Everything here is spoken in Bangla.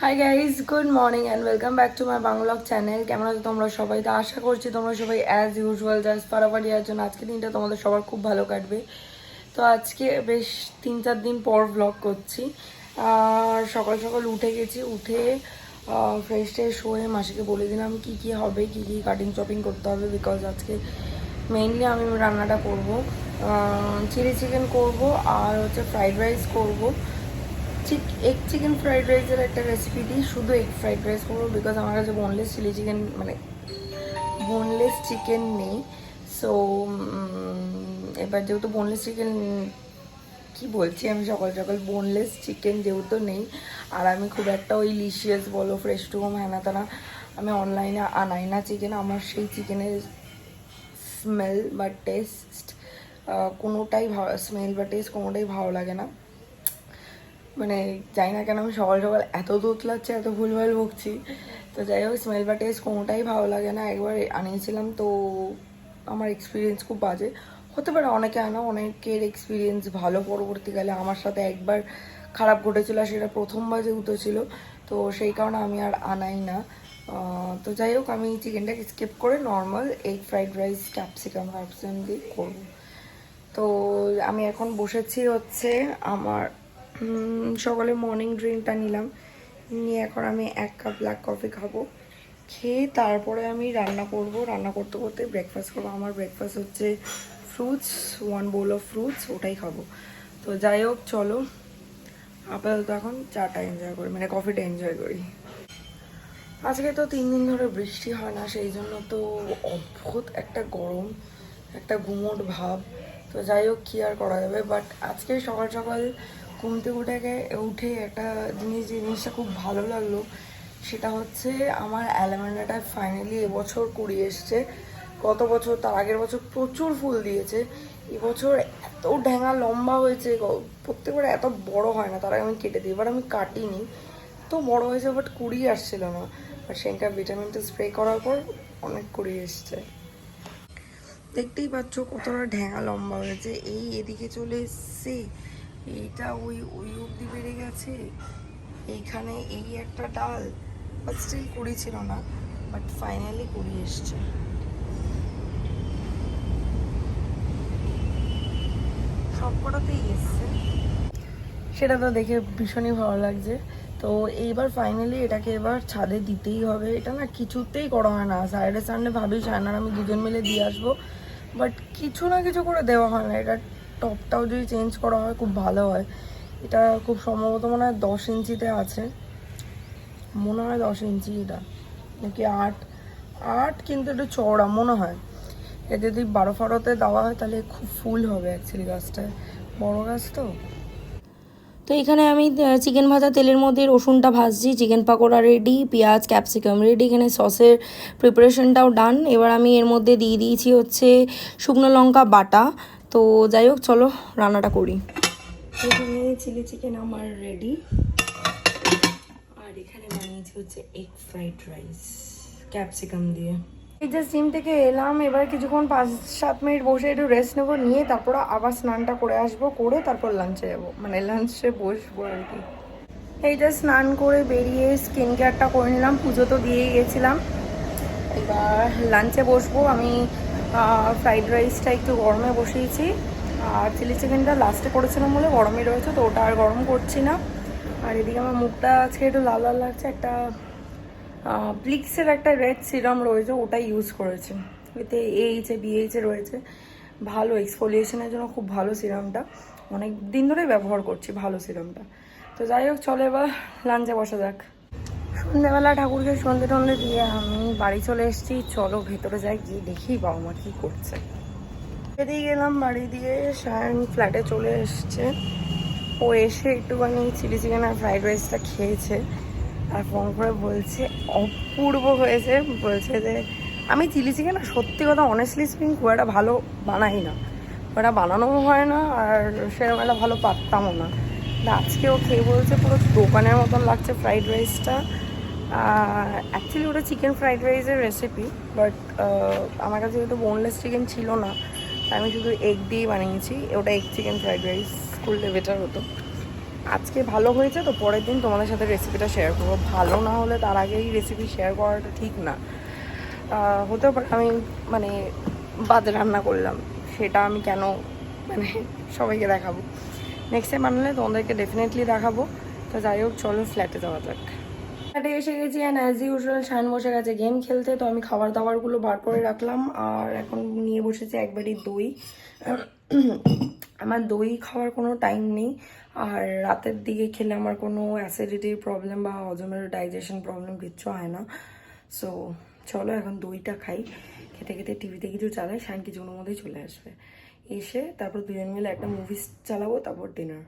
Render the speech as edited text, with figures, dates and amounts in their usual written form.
Hi guys, good morning and welcome back to my Bangla channel. কেমন আছো তোমরা সবাই? তো আশা করছি তোমরা সবাই অ্যাজ ইউজুয়াল জাস্ট পারাপারি আছো। আজকে দিনটা তোমাদের সবার খুব ভালো কাটবে। তো আজকে বেশ 3-4 দিন পর ব্লগ করছি। আর সকাল সকাল উঠে গেছি, উঠে ফ্রেশ ট্রেশ হয়ে মাসিকে বলে দিলাম কী কী হবে, কী কী কাটিং চপিং করতে হবে। বিকজ আজকে মেইনলি আমি রান্নাটা করবো, চিলি চিকেন করবো আর হচ্ছে ফ্রাইড রাইস করবো। এগ চিকেন ফ্রাইড রাইসের একটা রেসিপি দিই, শুধু এগ ফ্রাইড রাইস করবো বিকজ আমার কাছে বোনলেস চিলি চিকেন মানে বোনলেস চিকেন নেই। সো এবার যেহেতু বোনলেস চিকেন, কি বলছি আমি সকাল সকাল, বোনলেস চিকেন যেহেতু নেই, আর আমি খুব একটা ওই লিশিয়াস বলো, ফ্রেশ টু হোম, হ্যানা তানা আমি অনলাইনে আনাই না চিকেন। আমার সেই চিকেনের স্মেল বা টেস্ট কোনোটাই স্মেল বা টেস্ট কোনোটাই ভালো লাগে না। মানে জানি না কেন আমি সকাল সকাল এত দুধ লাগছে, এত ভুলভাল বকছি। তো যাই হোক, স্মেল বা টেস্ট কোনোটাই ভালো লাগে না। একবার আনিয়েছিলাম তো আমার এক্সপিরিয়েন্স খুব বাজে। হতে পারে অনেকে আনা, অনেকের এক্সপিরিয়েন্স ভালো। পরবর্তীকালে আমার সাথে একবার খারাপ ঘটেছিল, সেটা প্রথমবার যেহেতু ছিল, তো সেই কারণে আমি আর আনাই না। তো যাই হোক, আমি চিকেনটাকে স্কিপ করে normal egg fried rice capsicum দিয়ে করবো। তো আমি এখন বসেছি হচ্ছে আমার সকালে মর্নিং ড্রিঙ্কটা নিলাম, নিয়ে এখন আমি 1 কাপ ব্ল্যাক কফি খাবো। খেয়ে তারপরে আমি রান্না করব। রান্না করতে করতে ব্রেকফাস্ট করবো। আমার ব্রেকফাস্ট হচ্ছে ফ্রুটস, 1 বোল অফ ফ্রুটস, ওটাই খাবো। তো যাই হোক, চলো আপাতত এখন চাটা এনজয় করি, মানে কফিটা এনজয় করি। আজকে তো 3 দিন ধরে বৃষ্টি হয় না, সেই জন্য তো অদ্ভুত একটা গরম, একটা গুমোট ভাব। তো যাই হোক, কী আর করা যাবে। বাট আজকে সকাল সকাল ঘুম থেকে উঠে একটা জিনিসটা খুব ভালো লাগলো। সেটা হচ্ছে আমার অ্যালামেন্ডাটা ফাইনালি এবছর কুড়ি এসছে। গত বছর, তার আগের বছর প্রচুর ফুল দিয়েছে। এবছর এত ঢ্যাঙা লম্বা হয়েছে, প্রত্যেকবার এত বড় হয় না, তার আগে আমি কেটে দিই। এবার আমি কাটিনি, তো বড় হয়েছে, বাট কুড়ি আসছিল না। আর সেখানকার ভিটামিনটা স্প্রে করার পর অনেক কুড়ি এসছে। দেখতেই পাচ্ছ কতটা ঢ্যাঙা লম্বা হয়েছে। এই এদিকে চলে এসছে, এইটা ওই ওই অবধি বেড়ে গেছে, এইখানে এই একটা ডাল। বাট স্টিল কুড়ি ছিল না, বাট ফাইনালি কুড়ি এসছে। সব কটাতেই এসছে, সেটা তো দেখে ভীষণই ভালো লাগছে। তো এইবার ফাইনালি এটাকে এবার ছাদে দিতেই হবে। এটা না কিছুতেই করা হয় না। স্যাটারডে সানডে ভাবি সায়নার আমি দুজন মিলে দিয়ে আসবো, বাট কিছু না কিছু করে দেওয়া হয় না। এটা টপটাও যদি চেঞ্জ করা হয় খুব ভালো হয়। এটা খুব সম্ভবত মনে হয় 10 ইঞ্চিতে আছে, মনে হয় 10 ইঞ্চি, এটা নাকি 8 8, কিন্তু একটু চওড়া মনে হয়। এ যদি 12-12তে দেওয়া হয় তাহলে খুব ফুল হবে অ্যাকচুয়ালি, গাছটায় বড় গাছ তো। তো এখানে আমি চিকেন ভাজা তেলের মধ্যে রসুনটা ভাজছি, চিকেন পাকোড়া রেডি, পেঁয়াজ ক্যাপসিকাম রেডি, এখানে সসের প্রিপারেশনটাও ডান। এবার আমি এর মধ্যে দিয়ে দিয়েছি হচ্ছে শুকনো লঙ্কা বাটা। তো যাই হোক, চলো রান্নাটা করি। এখানে চিলি চিকেন আমার রেডি, আর এখানে বানিয়েছি হচ্ছে এগ ফ্রাইড রাইস ক্যাপসিকাম দিয়ে। এই জাস্ট জিম থেকে এলাম, এবার কিছুক্ষণ 5-7 মিনিট বসে একটু রেস্ট নেবো, নিয়ে তারপর আবার স্নানটা করে আসবো, করে তারপর লাঞ্চে যাবো, মানে লাঞ্চে বসবো আর কি। এই জাস্ট স্নান করে বেরিয়ে স্কিন কেয়ারটা করে নিলাম, পুজো তো দিয়েই গেছিলাম। এবার লাঞ্চে বসবো। আমি ফ্রাইড রাইসটা একটু গরমে বসিয়েছি, আর চিলি চিকেনটা লাস্টে করেছিলাম বলে গরমই রয়েছে, তো ওটা আর গরম করছি না। আর এদিকে আমার মুখটা আজকে একটু লাল লাল লাগছে। একটা প্লিক্সের একটা রেড সিরাম রয়েছে, ওটা ইউজ করেছে। এতে BH রয়েছে, ভালো এক্সফোলিয়েশনের জন্য খুব ভালো সিরামটা, অনেক দিন ধরেই ব্যবহার করছি ভালো সিরামটা। তো যাই হোক, চলো এবার লাঞ্চে বসা যাক। সন্ধ্যেবেলা ঠাকুরকে সন্ধে টন্ধে দিয়ে আমি বাড়ি চলে এসেছি। চলো ভেতরে যাই, গিয়ে দেখি বাবা মা কী করছে। বেরিয়ে গেলাম বাড়ি দিয়ে, সায়ন ফ্ল্যাটে চলে এসছে। ও এসে একটুখানি চিলি চিকেন আর ফ্রাইড রাইসটা খেয়েছে, আর ফোন করে বলছে অপূর্ব হয়েছে। বলছে যে আমি চিলি চিকেন আর সত্যি কথা অনেস্টলি স্পিকিং খুব একটা ভালো বানাই না, ওটা বানানোও হয় না, আর সেরকম একটা ভালো পারতামও না। আজকে ও খেয়ে বলছে পুরো দোকানের মতন লাগছে ফ্রাইড রাইসটা। অ্যাকচুয়ালি ওটা চিকেন ফ্রাইড রাইসের রেসিপি, বাট আমার কাছে যেহেতু বোনলেস চিকেন ছিল না, আমি শুধু এগ দিয়েই বানিয়েছি। ওটা এগ চিকেন ফ্রাইড রাইস করলে বেটার হতো। আজকে ভালো হয়েছে তো পরের দিন তোমাদের সাথে রেসিপিটা শেয়ার করবো। ভালো না হলে তার আগেই রেসিপি শেয়ার করাটা ঠিক না। হতেও পারে আমি মানে বাজে রান্না করলাম, সেটা আমি কেন মানে সবাইকে দেখাবো। নেক্সট টাইম বানালে তোমাদেরকে ডেফিনেটলি দেখাবো। তো যাই হোক, চলো ফ্ল্যাটে যাওয়া যাক। ফ্ল্যাটে এসে গেছি অ্যান্ড অ্যাজ ইউজুয়াল শান বসে গেছে গেম খেলতে। তো আমি খাবার দাবারগুলো বার করে রাখলাম আর এখন নিয়ে বসেছি একবারই দই। আমার দই খাওয়ার কোনো টাইম নেই, আর রাতের দিকে খেলে আমার কোনো অ্যাসিডিটির প্রবলেম বা হজমের ডাইজেশন প্রবলেম কিচ্ছু হয় না। সো চলো এখন দইটা খাই। খেতে খেতে টিভিতে কিছু চালাই, শান কিছুক্ষণের মধ্যেই চলে আসবে। এসে তারপর দুজন মিলে একটা মুভি চালাবো, তারপর ডিনার।